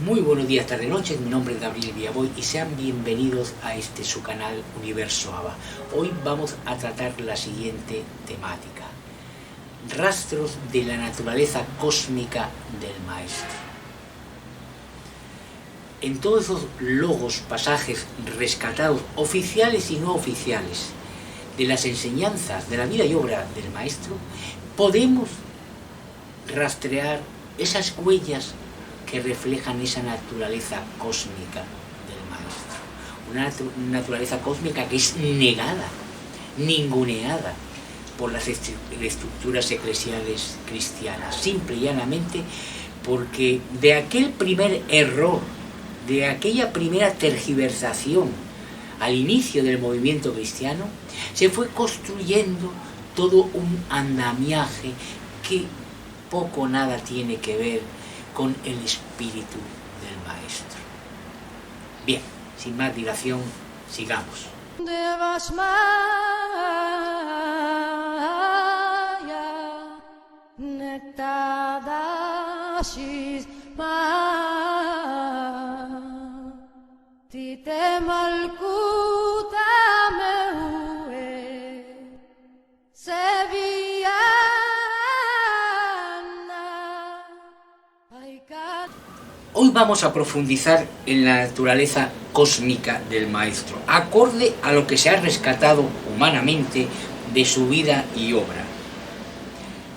Muy buenos días, tarde, noches, mi nombre es Gabriel Villaboy y sean bienvenidos a su canal Universo Aba. Hoy vamos a tratar la siguiente temática: rastros de la naturaleza cósmica del Maestro. En todos esos logos, pasajes rescatados, oficiales y no oficiales, de las enseñanzas de la vida y obra del Maestro, podemos rastrear esas huellas que reflejan esa naturaleza cósmica del Maestro. Una naturaleza cósmica que es negada, ninguneada por las estructuras eclesiales cristianas, simple y llanamente porque de aquel primer error, de aquella primera tergiversación al inicio del movimiento cristiano, se fue construyendo todo un andamiaje que poco o nada tiene que ver con el espíritu del Maestro. Bien, sin más dilación, sigamos. Hoy vamos a profundizar en la naturaleza cósmica del Maestro, acorde a lo que se ha rescatado humanamente de su vida y obra.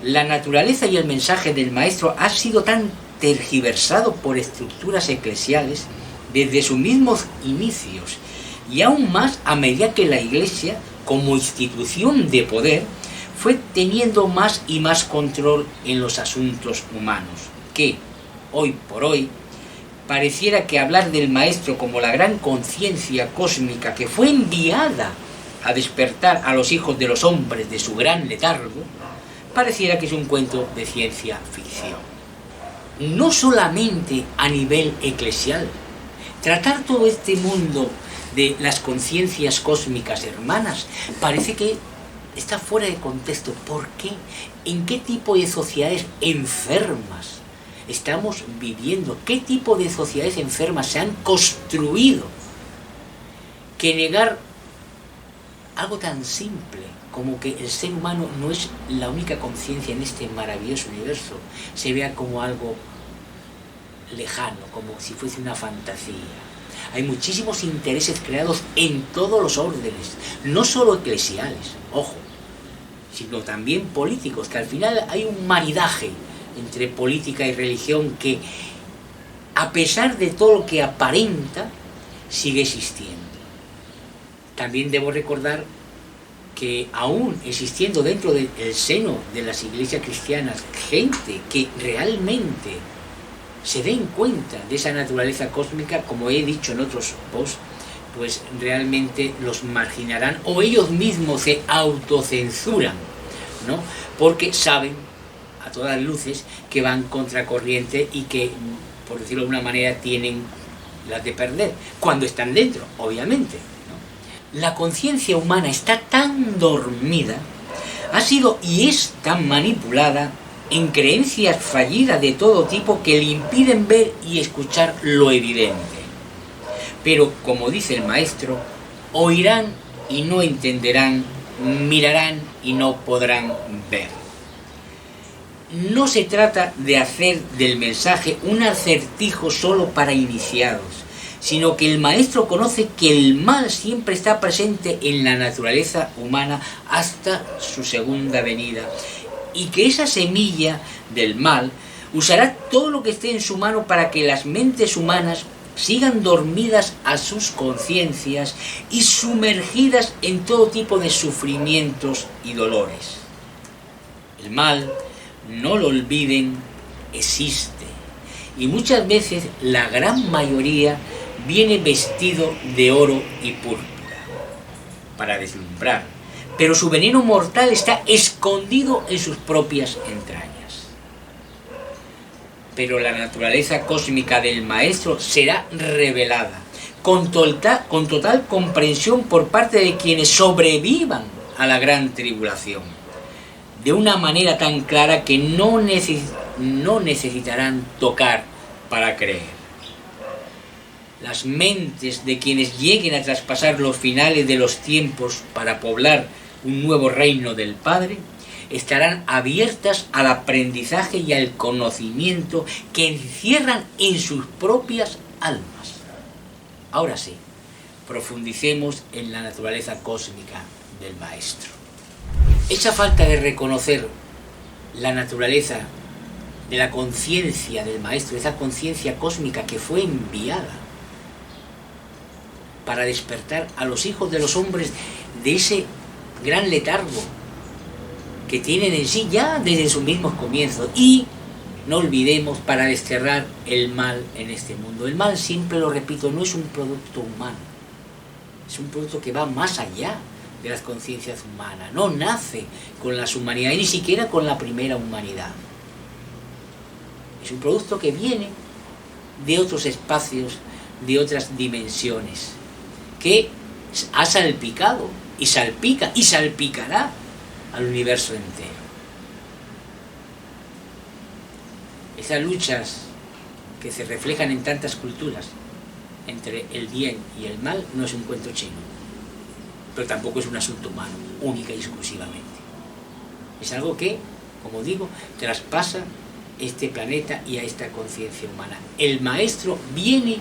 La naturaleza y el mensaje del Maestro ha sido tan tergiversado por estructuras eclesiales desde sus mismos inicios, y aún más a medida que la Iglesia, como institución de poder, fue teniendo más y más control en los asuntos humanos, que, hoy por hoy, pareciera que hablar del Maestro como la gran conciencia cósmica que fue enviada a despertar a los hijos de los hombres de su gran letargo, pareciera que es un cuento de ciencia ficción. No solamente a nivel eclesial. Tratar todo este mundo de las conciencias cósmicas hermanas parece que está fuera de contexto. ¿Por qué? ¿En qué tipo de sociedades enfermas estamos viviendo? ¿Qué tipo de sociedades enfermas se han construido? Que negar algo tan simple como que el ser humano no es la única conciencia en este maravilloso universo se vea como algo lejano, como si fuese una fantasía. Hay muchísimos intereses creados en todos los órdenes, no solo eclesiales, ojo, sino también políticos, que al final hay un maridaje entre política y religión que, a pesar de todo lo que aparenta, sigue existiendo. También debo recordar que aún existiendo dentro del seno de las iglesias cristianas gente que realmente se den cuenta de esa naturaleza cósmica, como he dicho en otros posts, pues realmente los marginarán o ellos mismos se autocensuran, ¿no? Porque saben a todas luces que van contracorriente y que, por decirlo de alguna manera, tienen las de perder, cuando están dentro, obviamente, ¿no? La conciencia humana está tan dormida, ha sido y es tan manipulada en creencias fallidas de todo tipo que le impiden ver y escuchar lo evidente. Pero, como dice el Maestro, oirán y no entenderán, mirarán y no podrán ver. No se trata de hacer del mensaje un acertijo solo para iniciados, sino que el Maestro conoce que el mal siempre está presente en la naturaleza humana hasta su segunda venida, y que esa semilla del mal usará todo lo que esté en su mano para que las mentes humanas sigan dormidas a sus conciencias y sumergidas en todo tipo de sufrimientos y dolores. El mal, no lo olviden, existe, y muchas veces la gran mayoría viene vestido de oro y púrpura para deslumbrar, pero su veneno mortal está escondido en sus propias entrañas. Pero la naturaleza cósmica del Maestro será revelada con total comprensión por parte de quienes sobrevivan a la gran tribulación, de una manera tan clara que no necesitarán tocar para creer. las mentes de quienes lleguen a traspasar los finales de los tiempos para poblar un nuevo reino del Padre, estarán abiertas al aprendizaje y al conocimiento que encierran en sus propias almas. Ahora sí, profundicemos en la naturaleza cósmica del Maestro. Esa falta de reconocer la naturaleza de la conciencia del Maestro, esa conciencia cósmica que fue enviada para despertar a los hijos de los hombres de ese gran letargo que tienen en sí ya desde sus mismos comienzos, y no olvidemos, para desterrar el mal en este mundo. El mal, siempre lo repito, no es un producto humano, es un producto que va más allá de las conciencias humanas, no nace con las humanidades, ni siquiera con la primera humanidad. Es un producto que viene de otros espacios, de otras dimensiones, que ha salpicado y salpica y salpicará al universo entero. Esas luchas que se reflejan en tantas culturas entre el bien y el mal no es un cuento chino, pero tampoco es un asunto humano, única y exclusivamente. Es algo que, como digo, traspasa este planeta y a esta conciencia humana. El Maestro viene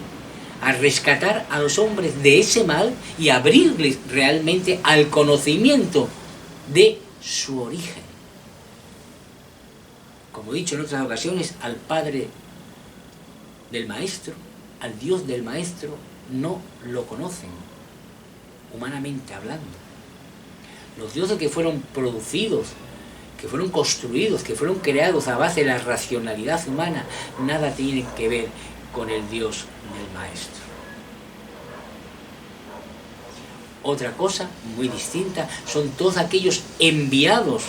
a rescatar a los hombres de ese mal y abrirles realmente al conocimiento de su origen. Como he dicho en otras ocasiones, al Padre del Maestro, al Dios del Maestro, no lo conocen, humanamente hablando. Los dioses que fueron producidos, que fueron construidos, que fueron creados a base de la racionalidad humana, nada tienen que ver con el Dios del Maestro. Otra cosa muy distinta son todos aquellos enviados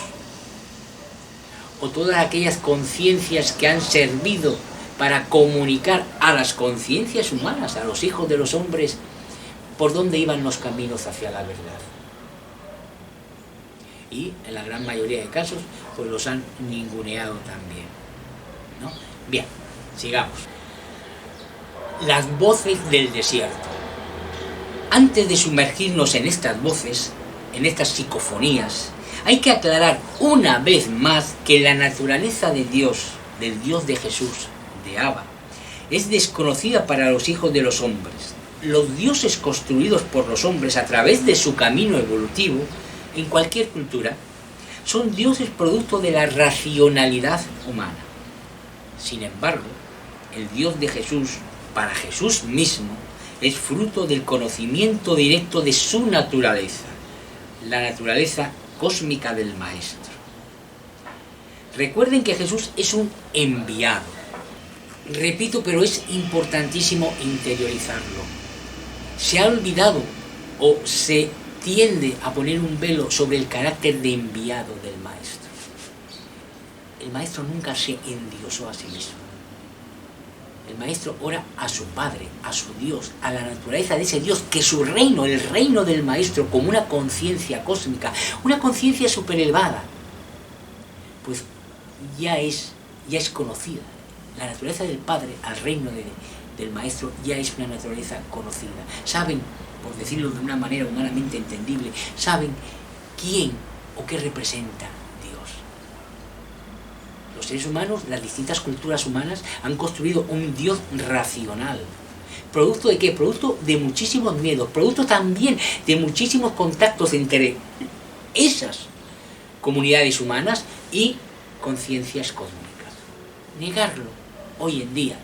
o todas aquellas conciencias que han servido para comunicar a las conciencias humanas, a los hijos de los hombres, por dónde iban los caminos hacia la verdad. Y en la gran mayoría de casos, pues los han ninguneado también, ¿no? Bien, sigamos. Las voces del desierto. Antes de sumergirnos en estas voces, en estas psicofonías, hay que aclarar una vez más que la naturaleza de Dios, del Dios de Jesús, de Abba, es desconocida para los hijos de los hombres. Los dioses construidos por los hombres a través de su camino evolutivo, en cualquier cultura, son dioses producto de la racionalidad humana. Sin embargo, el Dios de Jesús, para Jesús mismo, es fruto del conocimiento directo de su naturaleza, la naturaleza cósmica del Maestro. Recuerden que Jesús es un enviado. Repito, pero es importantísimo interiorizarlo. Se ha olvidado o se tiende a poner un velo sobre el carácter de enviado del Maestro. El Maestro nunca se endiosó a sí mismo. El Maestro ora a su Padre, a su Dios, a la naturaleza de ese Dios, que su reino, el reino del Maestro, como una conciencia cósmica, una conciencia superelevada, pues ya es conocida. La naturaleza del Padre al reino del Maestro ya es una naturaleza conocida. Saben, por decirlo de una manera humanamente entendible, saben quién o qué representa Dios. Los seres humanos, las distintas culturas humanas, han construido un Dios racional. ¿Producto de qué? Producto de muchísimos miedos, producto también de muchísimos contactos entre esas comunidades humanas y conciencias cósmicas. Negarlo hoy en día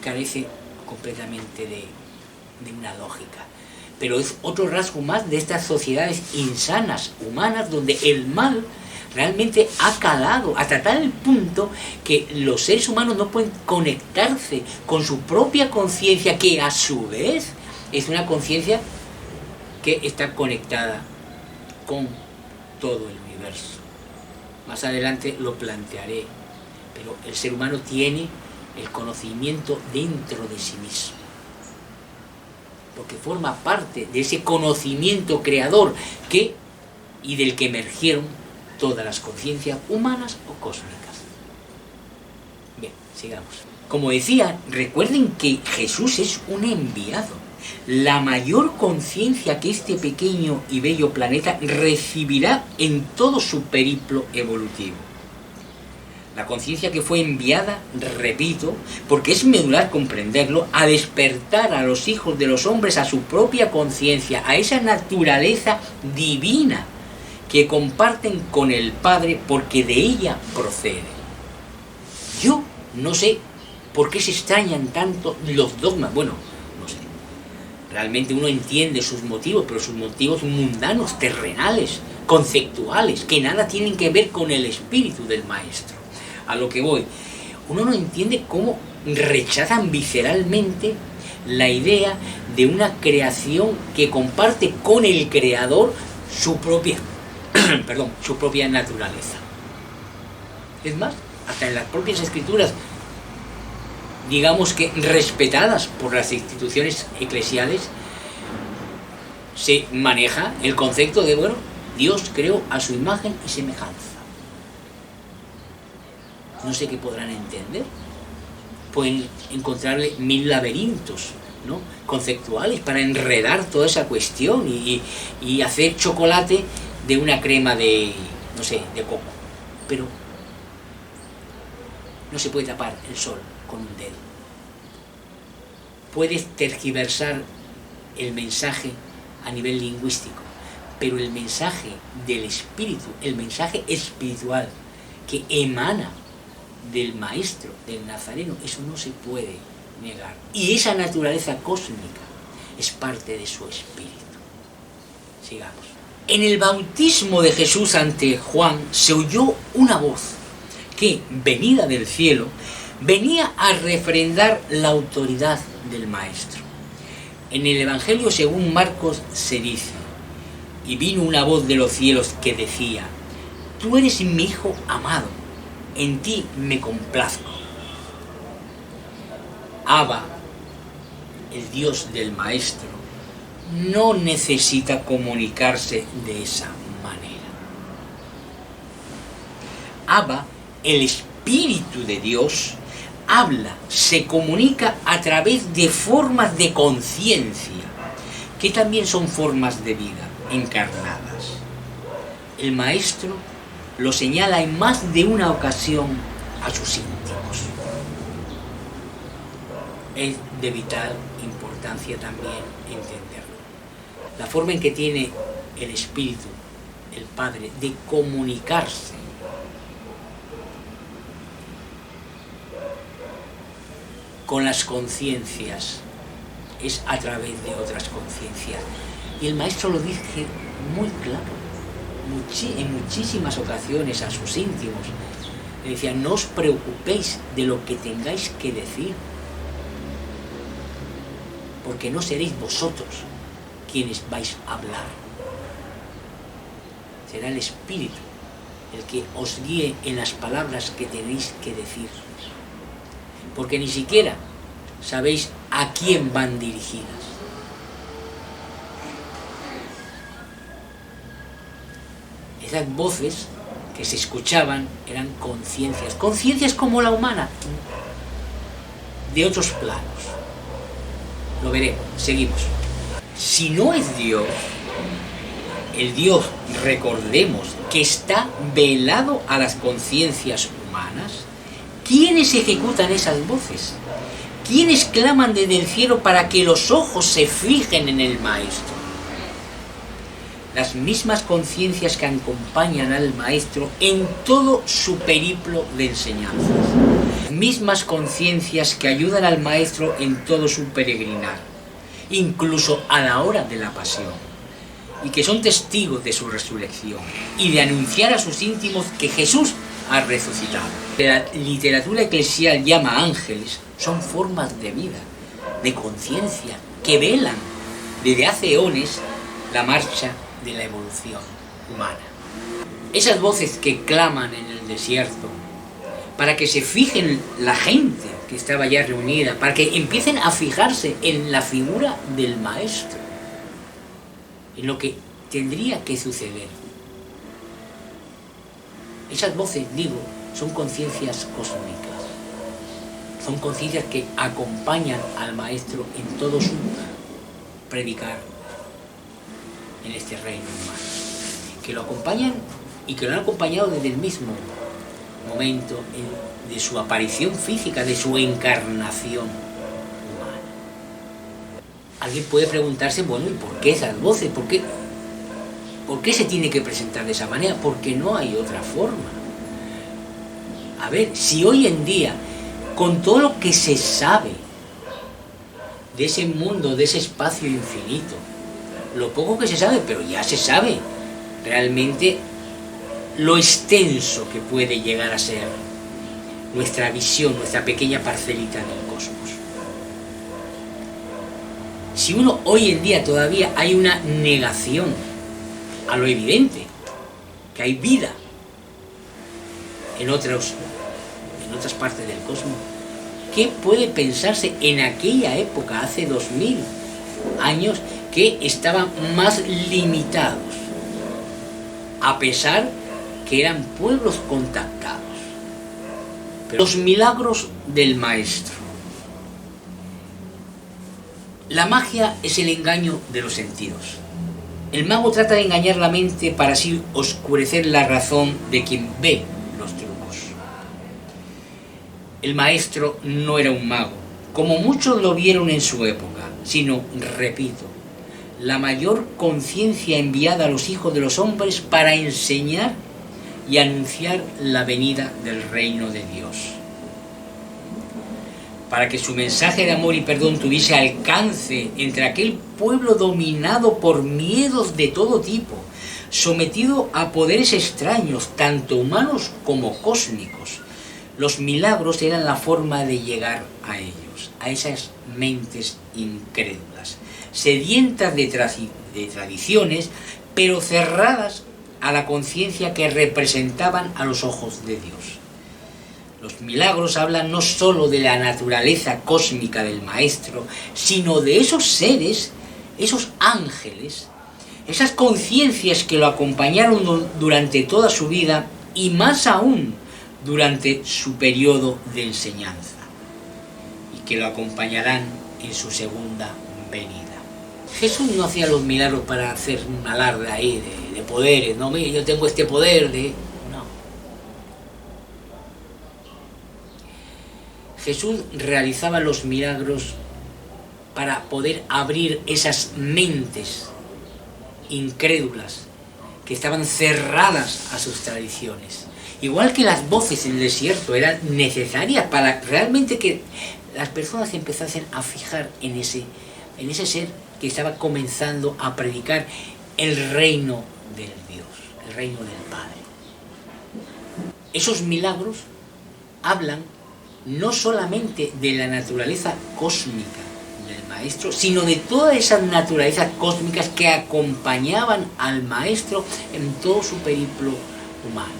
carece completamente de una lógica, pero es otro rasgo más de estas sociedades insanas, humanas, donde el mal realmente ha calado hasta tal punto que los seres humanos no pueden conectarse con su propia conciencia, que a su vez es una conciencia que está conectada con todo el universo. Más adelante lo plantearé, pero el ser humano tiene el conocimiento dentro de sí mismo, porque forma parte de ese conocimiento creador y del que emergieron todas las conciencias humanas o cósmicas. Bien, sigamos. Como decía, recuerden que Jesús es un enviado. La mayor conciencia que este pequeño y bello planeta recibirá en todo su periplo evolutivo. La conciencia que fue enviada, repito, porque es medular comprenderlo, a despertar a los hijos de los hombres a su propia conciencia, a esa naturaleza divina que comparten con el Padre porque de ella procede. Yo no sé por qué se extrañan tanto los dogmas. Bueno, no sé. Realmente uno entiende sus motivos, pero sus motivos mundanos, terrenales, conceptuales, que nada tienen que ver con el espíritu del Maestro. A lo que voy, uno no entiende cómo rechazan visceralmente la idea de una creación que comparte con el Creador su propia, su propia naturaleza. Es más, hasta en las propias escrituras, digamos que respetadas por las instituciones eclesiales, se maneja el concepto de, bueno, Dios creó a su imagen y semejanza. No sé qué podrán entender. Pueden encontrarle mil laberintos, ¿no?, conceptuales para enredar toda esa cuestión y hacer chocolate de una crema de, no sé, de coco. Pero no se puede tapar el sol con un dedo. Puedes tergiversar el mensaje a nivel lingüístico, pero el mensaje del espíritu, el mensaje espiritual que emana del Maestro, del Nazareno, eso no se puede negar. Y esa naturaleza cósmica es parte de su espíritu. Sigamos. En el bautismo de Jesús ante Juan se oyó una voz que, venida del cielo, venía a refrendar la autoridad del Maestro. En el Evangelio según Marcos se dice: y vino una voz de los cielos que decía: tú eres mi Hijo amado, en ti me complazco. Abba, el Dios del Maestro, no necesita comunicarse de esa manera. Abba, el Espíritu de Dios, habla, se comunica a través de formas de conciencia, que también son formas de vida encarnadas. El Maestro lo señala en más de una ocasión a sus íntimos. Es de vital importancia también entenderlo. La forma en que tiene el Espíritu, el Padre, de comunicarse con las conciencias es a través de otras conciencias. Y el Maestro lo dice muy claro. En muchísimas ocasiones a sus íntimos le decía: no os preocupéis de lo que tengáis que decir, porque no seréis vosotros quienes vais a hablar, será el Espíritu el que os guíe en las palabras que tenéis que decir, porque ni siquiera sabéis a quién van dirigidas. Esas voces que se escuchaban eran conciencias como la humana, de otros planos. Lo veremos, seguimos. Si no es Dios, el Dios, recordemos, que está velado a las conciencias humanas, ¿quiénes ejecutan esas voces? ¿Quiénes claman desde el cielo para que los ojos se fijen en el Maestro? Las mismas conciencias que acompañan al Maestro en todo su periplo de enseñanzas. Las mismas conciencias que ayudan al Maestro en todo su peregrinar, incluso a la hora de la pasión, y que son testigos de su resurrección y de anunciar a sus íntimos que Jesús ha resucitado. La literatura eclesial llama ángeles, son formas de vida, de conciencia, que velan desde hace eones la marcha de la evolución humana. Esas voces que claman en el desierto para que se fijen la gente que estaba ya reunida, para que empiecen a fijarse en la figura del Maestro, en lo que tendría que suceder. Esas voces, digo, son conciencias cósmicas Son conciencias que acompañan al Maestro en todo su predicar en este reino humano, que lo acompañan y que lo han acompañado desde el mismo momento de su aparición física, de su encarnación humana. Alguien puede preguntarse, bueno, ¿y por qué esas voces? ¿Por qué se tiene que presentar de esa manera? Porque no hay otra forma. A ver, si hoy en día, con todo lo que se sabe de ese mundo, de ese espacio infinito, lo poco que se sabe, pero ya se sabe realmente lo extenso que puede llegar a ser nuestra visión, nuestra pequeña parcelita del cosmos. Si uno hoy en día todavía hay una negación a lo evidente, que hay vida en otras partes del cosmos, ¿qué puede pensarse en aquella época, hace 2000 años, que estaban más limitados, a pesar que eran pueblos contactados? Pero los milagros del Maestro. La magia es el engaño de los sentidos. El mago trata de engañar la mente para así oscurecer la razón de quien ve los trucos. El Maestro no era un mago, como muchos lo vieron en su época, sino, repito, la mayor conciencia enviada a los hijos de los hombres para enseñar y anunciar la venida del reino de Dios. Para que su mensaje de amor y perdón tuviese alcance entre aquel pueblo dominado por miedos de todo tipo, sometido a poderes extraños, tanto humanos como cósmicos. Los milagros eran la forma de llegar a ellos, a esas mentes incrédulas, sedientas de tradiciones, pero cerradas a la conciencia que representaban a los ojos de Dios. Los milagros hablan no sólo de la naturaleza cósmica del Maestro, sino de esos seres, esos ángeles, esas conciencias que lo acompañaron durante toda su vida y más aún durante su periodo de enseñanza, y que lo acompañarán en su segunda venida. Jesús no hacía los milagros para hacer un alarde ahí de poderes, no, mire, yo tengo este poder de... No. Jesús realizaba los milagros para poder abrir esas mentes incrédulas que estaban cerradas a sus tradiciones. Igual que las voces en el desierto eran necesarias para realmente que las personas empezasen a fijar en ese ser que estaba comenzando a predicar el reino del Dios, el reino del Padre. Esos milagros hablan no solamente de la naturaleza cósmica del Maestro, sino de todas esas naturalezas cósmicas que acompañaban al Maestro en todo su periplo humano,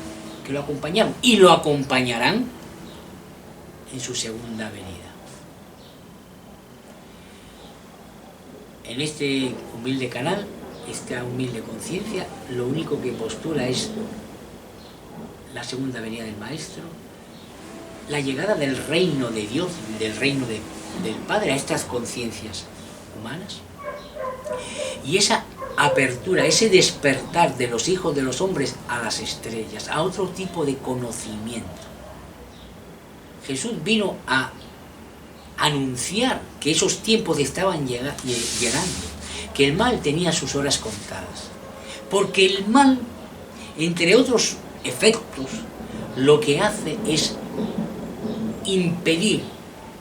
que lo acompañaban y lo acompañarán en su segunda venida. En este humilde canal, esta humilde conciencia, lo único que postula es la segunda venida del Maestro, la llegada del reino de Dios, del reino del Padre a estas conciencias humanas, y esa apertura, ese despertar de los hijos de los hombres a las estrellas, a otro tipo de conocimiento. Jesús vino a anunciar que esos tiempos estaban llegando, que el mal tenía sus horas contadas, porque el mal, entre otros efectos, lo que hace es impedir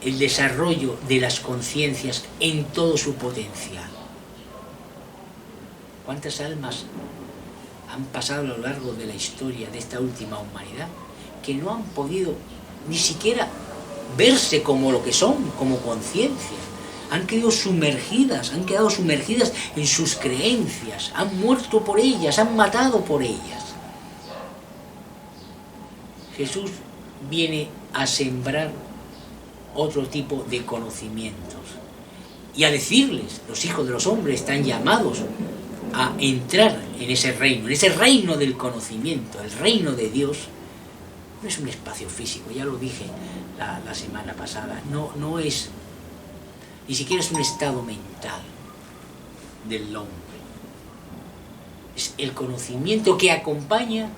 el desarrollo de las conciencias en todo su potencial. ¿Cuántas almas han pasado a lo largo de la historia de esta última humanidad que no han podido ni siquiera verse como lo que son, como conciencia? Han quedado sumergidas en sus creencias, han muerto por ellas, han matado por ellas. Jesús viene a sembrar otro tipo de conocimientos y a decirles, los hijos de los hombres están llamados a entrar en ese reino del conocimiento, el reino de Dios, no es un espacio físico, ya lo dije la semana pasada, no es, ni siquiera es un estado mental del hombre, es el conocimiento que acompaña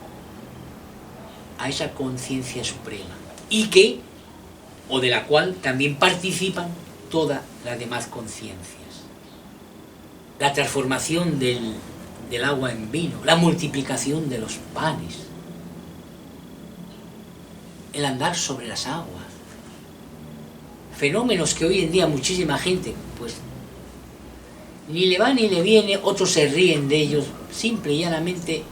a esa conciencia suprema y que, o de la cual también participan todas las demás conciencias. La transformación del agua en vino, la multiplicación de los panes, el andar sobre las aguas, fenómenos que hoy en día muchísima gente pues ni le va ni le viene, otros se ríen de ellos, simple y llanamente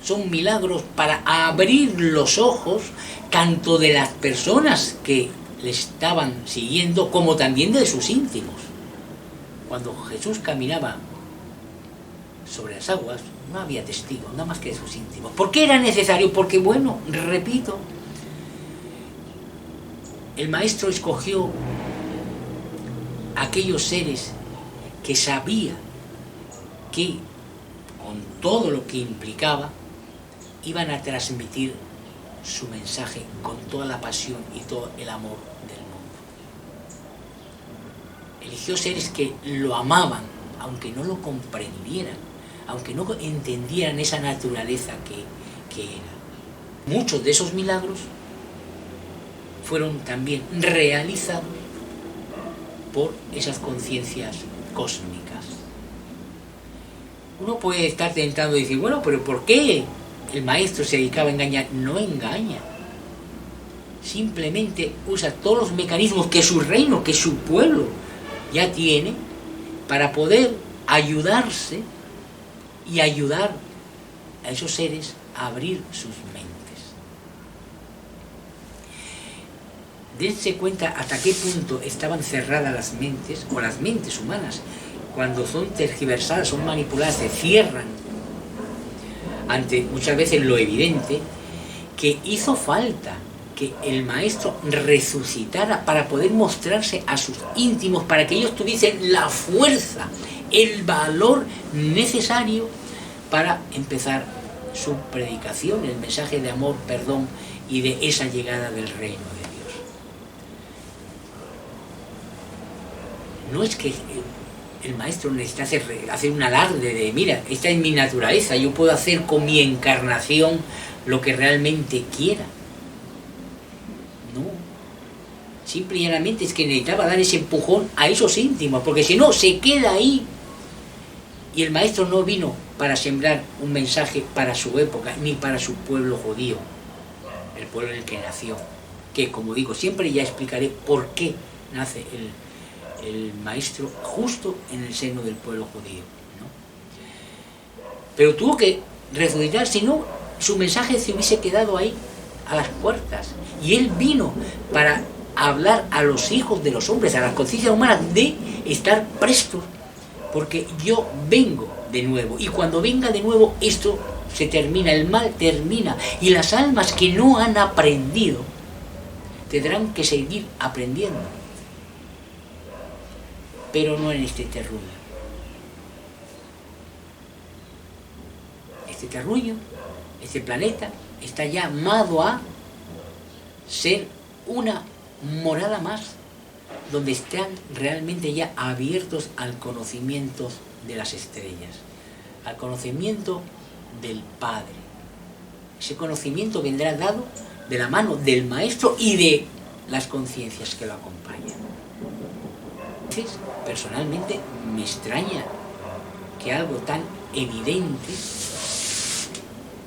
son milagros para abrir los ojos tanto de las personas que le estaban siguiendo como también de sus íntimos. Cuando Jesús caminaba sobre las aguas no había testigos, nada más que de sus íntimos. ¿Por qué era necesario? Porque, bueno, repito, el Maestro escogió aquellos seres que sabía que, con todo lo que implicaba, iban a transmitir su mensaje con toda la pasión y todo el amor del mundo. Eligió seres que lo amaban, aunque no lo comprendieran, aunque no entendieran esa naturaleza que era. Muchos de esos milagros fueron también realizados por esas conciencias cósmicas. Uno puede estar tentado y decir, bueno, pero ¿por qué el Maestro se dedicaba a engañar? No engaña. Simplemente usa todos los mecanismos que su reino, que su pueblo ya tiene para poder ayudarse y ayudar a esos seres a abrir sus mentes. Dense cuenta hasta qué punto estaban cerradas las mentes, o las mentes humanas, cuando son tergiversadas, son manipuladas, se cierran ante muchas veces lo evidente, que hizo falta que el Maestro resucitara para poder mostrarse a sus íntimos, para que ellos tuviesen la fuerza, el valor necesario para empezar su predicación, el mensaje de amor, perdón y de esa llegada del reino de Dios. No es que el Maestro necesita hacer un alarde de, mira, esta es mi naturaleza, yo puedo hacer con mi encarnación lo que realmente quiera. No, simple y llanamente es que necesitaba dar ese empujón a esos íntimos, porque si no, se queda ahí. Y el Maestro no vino para sembrar un mensaje para su época, ni para su pueblo judío, el pueblo en el que nació, que, como digo, siempre ya explicaré por qué nace el Maestro justo en el seno del pueblo judío, ¿no? Pero tuvo que resucitar, si no, su mensaje se hubiese quedado ahí, a las puertas. Y él vino para hablar a los hijos de los hombres, a las conciencias humanas, de estar prestos, porque yo vengo de nuevo, y cuando venga de nuevo esto se termina, el mal termina, y las almas que no han aprendido tendrán que seguir aprendiendo, pero no en este terruño. Este terruño, este planeta, está llamado a ser una morada más, donde están realmente ya abiertos al conocimiento de las estrellas, al conocimiento del Padre. Ese conocimiento vendrá dado de la mano del Maestro y de las conciencias que lo acompañan. Entonces, personalmente me extraña que algo tan evidente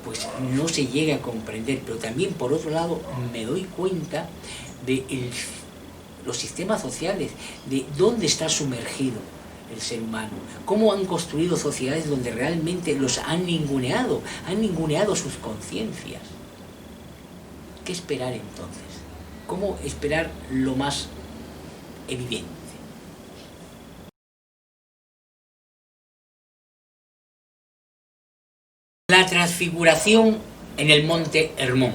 pues no se llegue a comprender, pero también por otro lado me doy cuenta de los sistemas sociales, de dónde está sumergido el ser humano, cómo han construido sociedades donde realmente los han ninguneado sus conciencias. ¿Qué esperar entonces? ¿Cómo esperar lo más evidente? La transfiguración en el monte Hermón.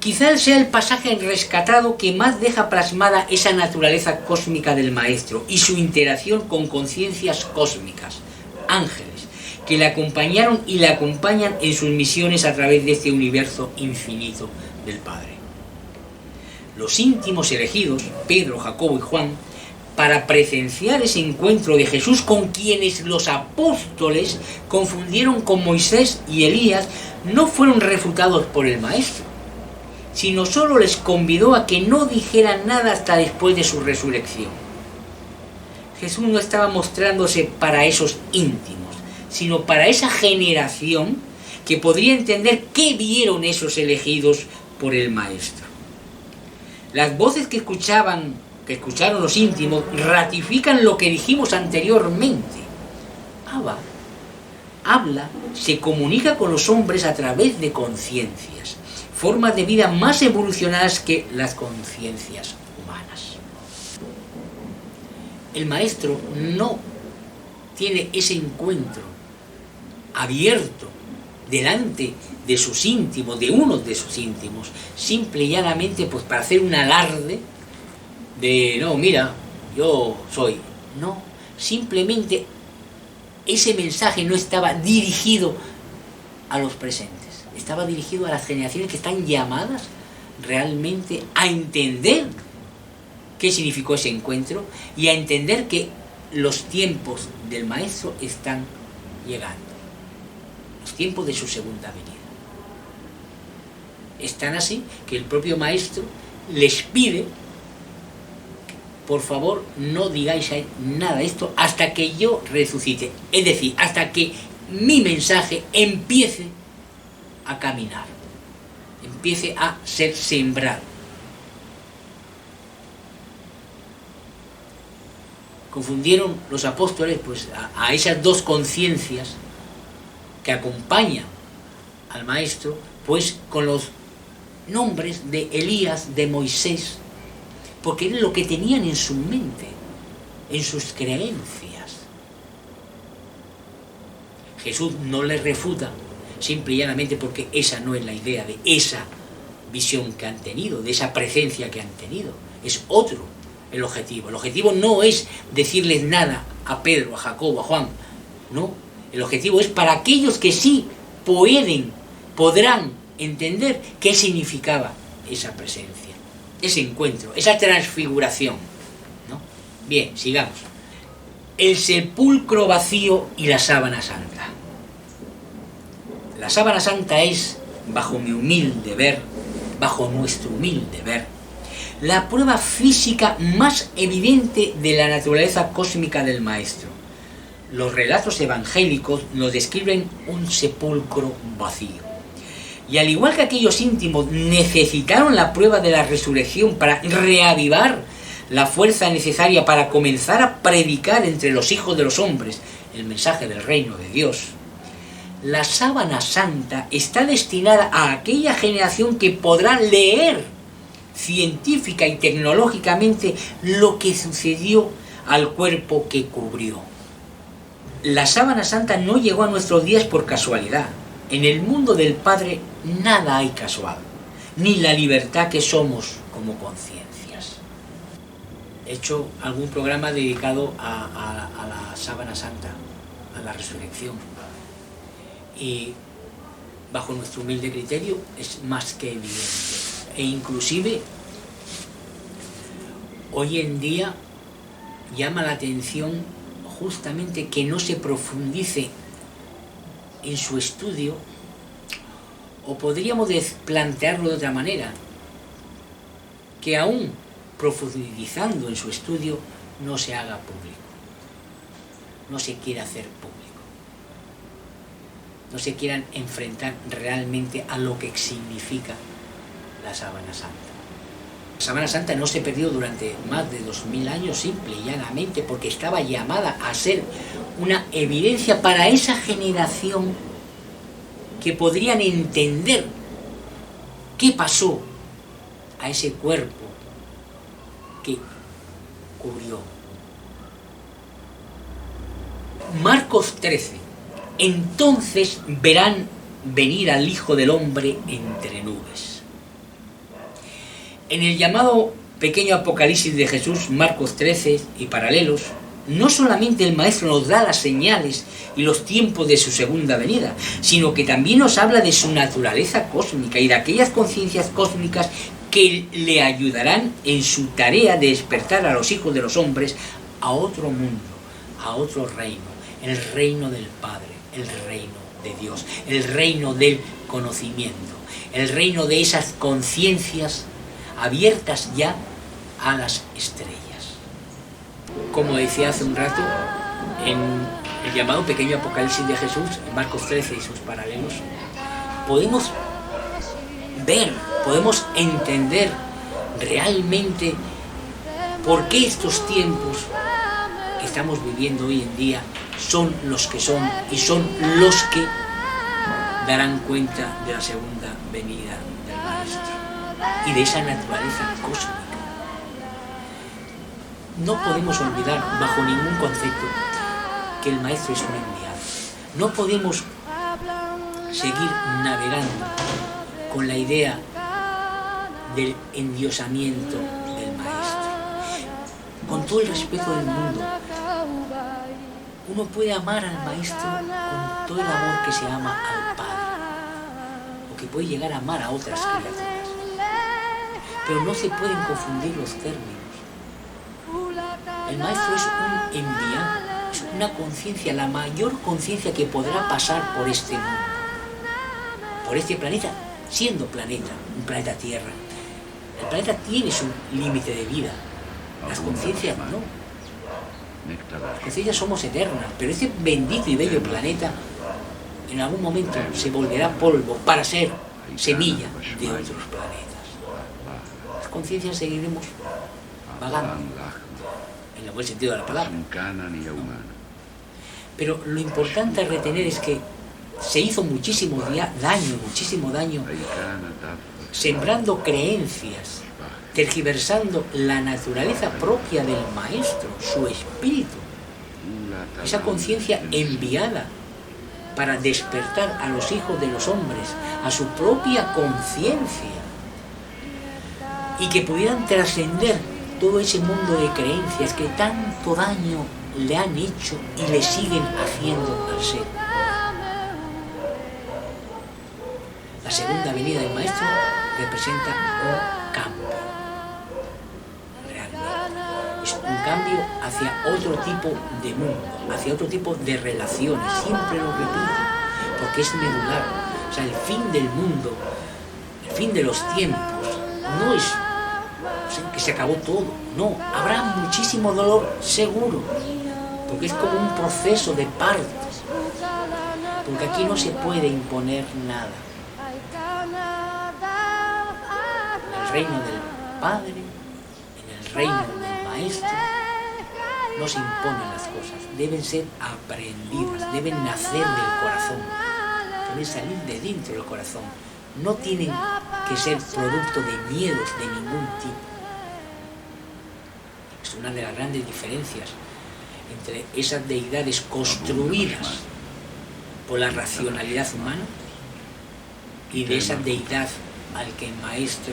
Quizás sea el pasaje rescatado que más deja plasmada esa naturaleza cósmica del Maestro y su interacción con conciencias cósmicas, ángeles, que le acompañaron y le acompañan en sus misiones a través de este universo infinito del Padre. Los íntimos elegidos, Pedro, Jacobo y Juan, para presenciar ese encuentro de Jesús con quienes los apóstoles confundieron con Moisés y Elías, no fueron refutados por el Maestro, sino solo les convidó a que no dijeran nada hasta después de su resurrección. Jesús no estaba mostrándose para esos íntimos, sino para esa generación que podría entender qué vieron esos elegidos por el Maestro. Las voces que escucharon los íntimos ratifican lo que dijimos anteriormente. Abba habla, se comunica con los hombres a través de conciencias, formas de vida más evolucionadas que las conciencias humanas. El Maestro no tiene ese encuentro abierto delante de sus íntimos, de uno de sus íntimos, simple y llanamente pues para hacer un alarde de, no, mira, yo soy. No, simplemente ese mensaje no estaba dirigido a los presentes, estaba dirigido a las generaciones que están llamadas realmente a entender qué significó ese encuentro y a entender que los tiempos del Maestro están llegando, los tiempos de su segunda venida. Están así que el propio Maestro les pide: por favor, no digáis nada de esto hasta que yo resucite, es decir, hasta que mi mensaje empiece a caminar, empiece a ser sembrado. Confundieron los apóstoles pues a esas dos conciencias que acompañan al Maestro pues con los nombres de Elías, de Moisés, porque era lo que tenían en su mente, en sus creencias. Jesús no les refuta, simple y llanamente porque esa no es la idea de esa visión que han tenido, de esa presencia que han tenido. Es otro el objetivo. El objetivo no es decirles nada a Pedro, a Jacobo, a Juan. No, el objetivo es para aquellos que sí podrán entender qué significaba esa presencia, ese encuentro, esa transfiguración, ¿no? Bien, sigamos. El sepulcro vacío y la sábana santa. La sábana santa es, bajo mi humilde ver, bajo nuestro humilde ver, la prueba física más evidente de la naturaleza cósmica del Maestro. Los relatos evangélicos nos describen un sepulcro vacío. Y al igual que aquellos íntimos necesitaron la prueba de la resurrección para reavivar la fuerza necesaria para comenzar a predicar entre los hijos de los hombres el mensaje del reino de Dios, la sábana santa está destinada a aquella generación que podrá leer científica y tecnológicamente lo que sucedió al cuerpo que cubrió. La sábana santa no llegó a nuestros días por casualidad. En el mundo del Padre nada hay casual, ni la libertad que somos como conciencias. He hecho algún programa dedicado a la sábana santa, a la resurrección. Y bajo nuestro humilde criterio es más que evidente. E inclusive hoy en día llama la atención justamente que no se profundice en su estudio, o podríamos plantearlo de otra manera, que aún profundizando en su estudio no se haga público, no se quiera hacer público, no se quieran enfrentar realmente a lo que significa la sábana santa. La sábana santa no se perdió durante más de 2000 años simple y llanamente porque estaba llamada a ser una evidencia para esa generación que podrían entender qué pasó a ese cuerpo que cubrió. Marcos 13. Entonces verán venir al Hijo del Hombre entre nubes. En el llamado pequeño Apocalipsis de Jesús, Marcos 13 y paralelos, no solamente el Maestro nos da las señales y los tiempos de su segunda venida, sino que también nos habla de su naturaleza cósmica y de aquellas conciencias cósmicas que le ayudarán en su tarea de despertar a los hijos de los hombres a otro mundo, a otro reino, el reino del Padre, el reino de Dios, el reino del conocimiento, el reino de esas conciencias abiertas ya a las estrellas. Como decía hace un rato, en el llamado pequeño Apocalipsis de Jesús, en Marcos 13 y sus paralelos, podemos ver, podemos entender realmente por qué estos tiempos que estamos viviendo hoy en día son los que son y son los que darán cuenta de la segunda venida del Maestro y de esa naturaleza cósmica. No podemos olvidar bajo ningún concepto que el Maestro es un enviado. No podemos seguir navegando con la idea del endiosamiento del Maestro. Con todo el respeto del mundo, uno puede amar al Maestro con todo el amor que se ama al Padre, o que puede llegar a amar a otras criaturas. Pero no se pueden confundir los términos. El Maestro es un enviado, es una conciencia, la mayor conciencia que podrá pasar por este mundo, por este planeta, siendo planeta, un planeta Tierra. El planeta tiene su límite de vida, las conciencias no. Las conciencias somos eternas, pero este bendito y bello planeta en algún momento se volverá polvo para ser semilla de otros planetas. Las conciencias seguiremos vagando, en el buen sentido de la palabra. Pero lo importante a retener es que se hizo muchísimo daño, sembrando creencias, tergiversando la naturaleza propia del Maestro, su espíritu, esa conciencia enviada para despertar a los hijos de los hombres a su propia conciencia y que pudieran trascender todo ese mundo de creencias que tanto daño le han hecho y le siguen haciendo al ser. La segunda venida del Maestro representa un cambio. Realmente. Es un cambio hacia otro tipo de mundo, hacia otro tipo de relaciones. Siempre lo repito, porque es medular. O sea, el fin del mundo, el fin de los tiempos, no es que se acabó todo. No, habrá muchísimo dolor seguro, porque es como un proceso de parto, porque aquí no se puede imponer nada. En el reino del Padre, en el reino del Maestro, no se imponen las cosas, deben ser aprendidas, deben nacer del corazón, deben salir de dentro del corazón, no tienen que ser producto de miedos de ningún tipo. Es una de las grandes diferencias entre esas deidades construidas por la racionalidad humana y de esa deidad al que el Maestro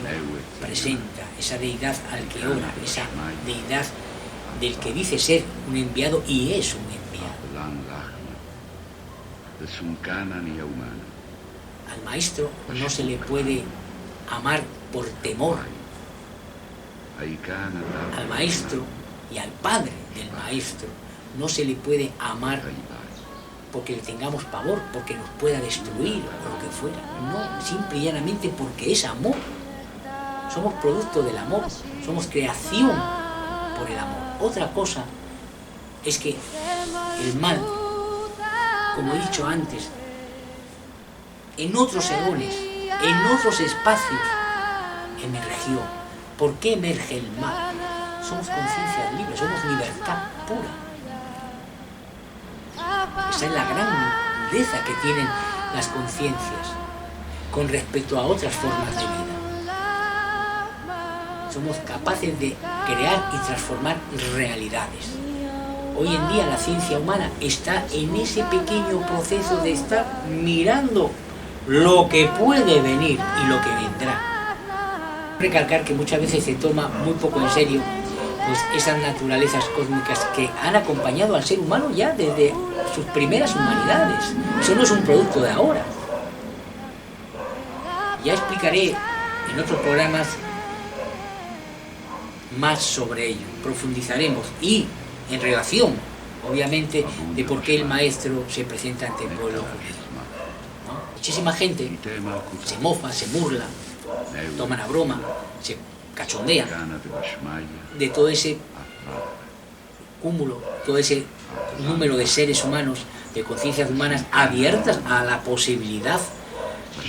presenta, esa deidad al que ora, esa deidad del que dice ser un enviado y es un enviado. Al Maestro no se le puede amar por temor. Al Maestro y al Padre del Maestro no se le puede amar porque le tengamos pavor, porque nos pueda destruir o lo que fuera. No, simple y llanamente porque es amor. Somos producto del amor, somos creación por el amor. Otra cosa es que el mal, como he dicho antes, en otros eones, en otros espacios, emergió. ¿Por qué emerge el mal? Somos conciencia libre, somos libertad pura. Esa es la grandeza que tienen las conciencias con respecto a otras formas de vida. Somos capaces de crear y transformar realidades. Hoy en día la ciencia humana está en ese pequeño proceso de estar mirando lo que puede venir y lo que vendrá. Recalcar que muchas veces se toma muy poco en serio pues esas naturalezas cósmicas que han acompañado al ser humano ya desde sus primeras humanidades. Eso no es un producto de ahora. Ya explicaré en otros programas más sobre ello, profundizaremos y en relación, obviamente, de por qué el maestro se presenta ante el pueblo judío, ¿no? Muchísima gente se mofa, se burla, toman a broma, se cachondea de todo ese cúmulo, todo ese número de seres humanos, de conciencias humanas abiertas a la posibilidad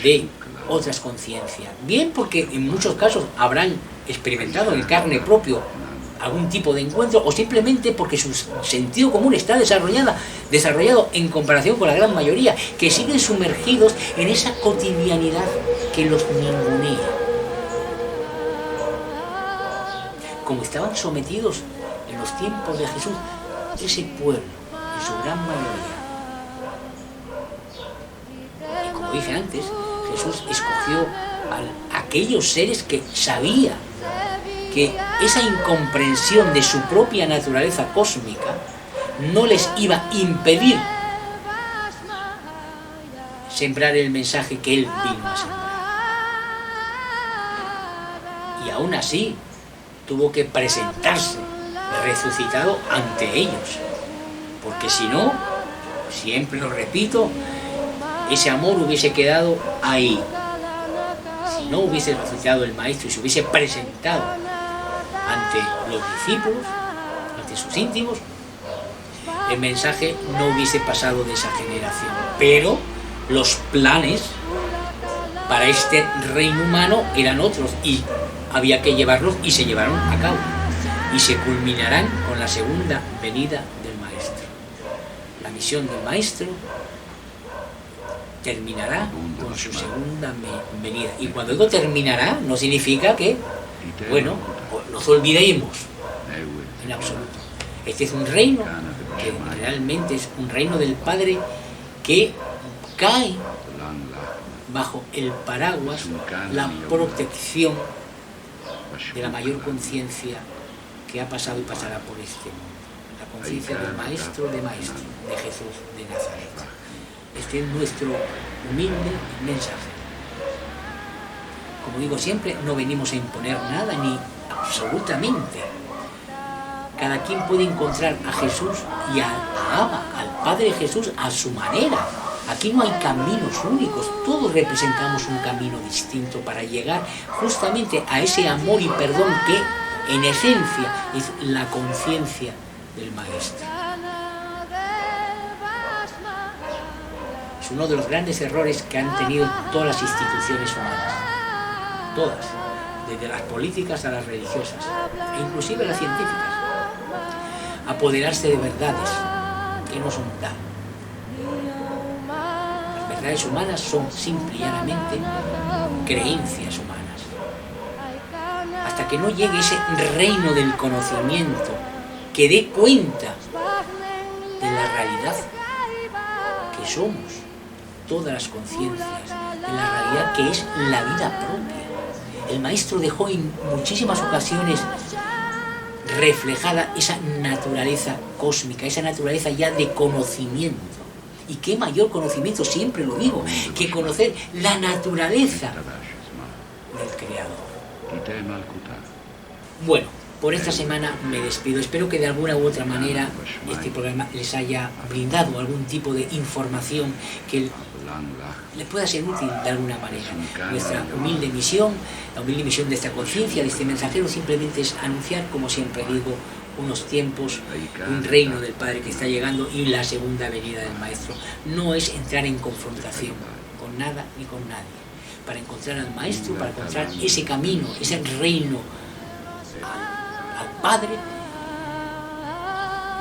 de otras conciencias. Bien porque en muchos casos habrán experimentado en carne propia algún tipo de encuentro, o simplemente porque su sentido común está desarrollado en comparación con la gran mayoría, que siguen sumergidos en esa cotidianidad que los ningunea. Como estaban sometidos en los tiempos de Jesús, ese pueblo, en su gran mayoría. Y como dije antes, Jesús escogió a aquellos seres que sabía que esa incomprensión de su propia naturaleza cósmica no les iba a impedir sembrar el mensaje que Él vino a sembrar. Y aún así tuvo que presentarse resucitado ante ellos, porque si no, siempre lo repito, ese amor hubiese quedado ahí. Si no hubiese resucitado el Maestro y se hubiese presentado ante los discípulos, ante sus íntimos, el mensaje no hubiese pasado de esa generación. Pero los planes para este reino humano eran otros y había que llevarlos, y se llevaron a cabo. Y se culminarán con la segunda venida del Maestro. La misión del Maestro terminará con su segunda venida. Y cuando digo terminará, no significa que, bueno, nos olvidemos en absoluto. Este es un reino que realmente es un reino del Padre que cae bajo el paraguas, la protección de la mayor conciencia que ha pasado y pasará por este mundo. La conciencia del Maestro de Maestros, de Jesús de Nazaret. Este es nuestro humilde mensaje. Como digo siempre, no venimos a imponer nada, ni absolutamente. Cada quien puede encontrar a Jesús y a Abba, al Padre Jesús, a su manera. Aquí no hay caminos únicos, todos representamos un camino distinto para llegar justamente a ese amor y perdón que, en esencia, es la conciencia del Maestro. Es uno de los grandes errores que han tenido todas las instituciones humanas. Todas, desde las políticas a las religiosas, e inclusive las científicas. Apoderarse de verdades que no son tal. Las verdades humanas son simple y llanamente creencias humanas. Hasta que no llegue ese reino del conocimiento que dé cuenta de la realidad que somos, todas las conciencias, de la realidad que es la vida propia. El Maestro dejó en muchísimas ocasiones reflejada esa naturaleza cósmica, esa naturaleza ya de conocimiento. Y qué mayor conocimiento, siempre lo digo, que conocer la naturaleza del Creador. Bueno, por esta semana me despido. Espero que de alguna u otra manera este programa les haya brindado algún tipo de información que le pueda ser útil de alguna manera. Nuestra humilde misión, la humilde misión de esta conciencia, de este mensajero, simplemente es anunciar, como siempre digo, unos tiempos, un reino del Padre que está llegando y la segunda venida del Maestro. No es entrar en confrontación con nada ni con nadie. Para encontrar al Maestro, para encontrar ese camino, ese reino al Padre,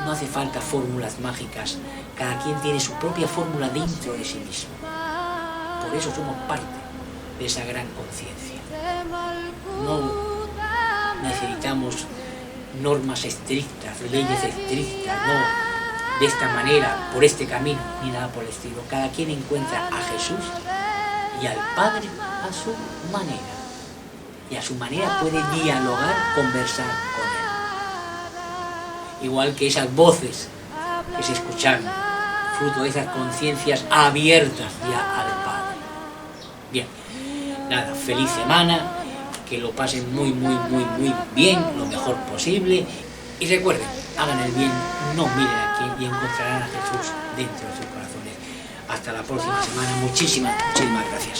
no hace falta fórmulas mágicas. Cada quien tiene su propia fórmula dentro de sí mismo. Por eso somos parte de esa gran conciencia. No necesitamos normas estrictas, leyes estrictas, no de esta manera, por este camino, ni nada por el estilo. Cada quien encuentra a Jesús y al Padre a su manera. Y a su manera puede dialogar, conversar con Él. igual que esas voces que se escucharon, fruto de esas conciencias abiertas ya al Padre. Bien, nada, feliz semana, que lo pasen muy bien, lo mejor posible, y recuerden, hagan el bien, no miren a quién, y encontrarán a Jesús dentro de sus corazones. Hasta la próxima semana, muchísimas gracias.